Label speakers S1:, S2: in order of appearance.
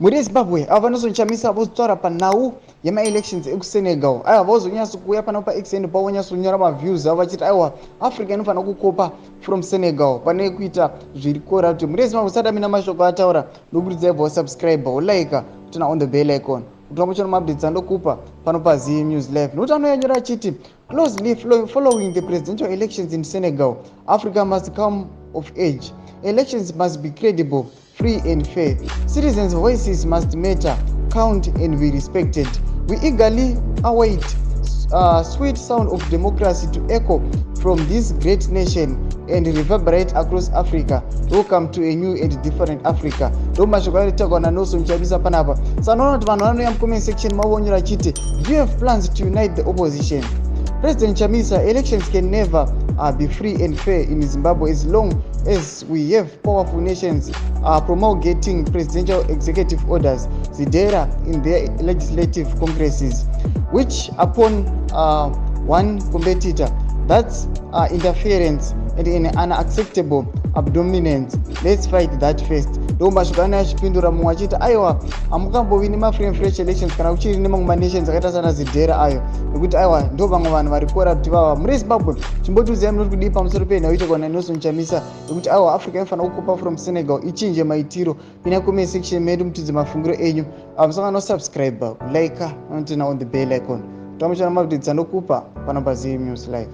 S1: muri Zimbabwe ava nosochamisa votaura panhau yema-elections ekuSenegal. Aiwa vozonyatso kuuya pano paXN pavo nyasonyora maviews avo vachiti aiwa Africa inofanira kukopa from Senegal pane kuita zviri corrupt. Muri Zimbabwe sada mina mashoko ataura ndokuti subscribe like tuna on the bell icon kuti mabdits andokupa pano paZim News Live. Nokuti anoyanyora achiti closely following the presidential elections in Senegal, Africa must come of age. Elections must be credible, free and fair. Citizens' voices must matter, count and be respected. We eagerly await sweet sound of democracy to echo from this great nation and reverberate across Africa. Welcome to a new and different Africa. Domashoko aritakwa naNechamisa panapa. Sanoona kuti vanhu vanoya comment section mavonyera chiti, do you have plans to unite the opposition? President Chamisa, elections can never be free and fair in Zimbabwe as long as we have powerful nations promulgating presidential executive orders, ZVAITWA, in their legislative congresses, which upon one competitor, that's interference and an unacceptable dominance. Let's fight that first. Ndomashukana achipindura mumwe achiti aiwa amukambovini ma-free and fresh elections kana kuchiri nemamwe nations akaita sana ZVAITWA ayo, nekuti aiwa ndo vamwe vanhu vari corrupt vava muri Zimbabwe. Chimbotuziyai munoti kudii pamusoro penhau itakwa naNechamisa nekuti aiwa Africa inofanira kukopa from Senegal ichinje maitiro. Pina comment section medu mutudze mafungiro enyu, musanga no subscribe, like, and on the bell icon. Tamuchana mabdits andokupa pano paZim News Live.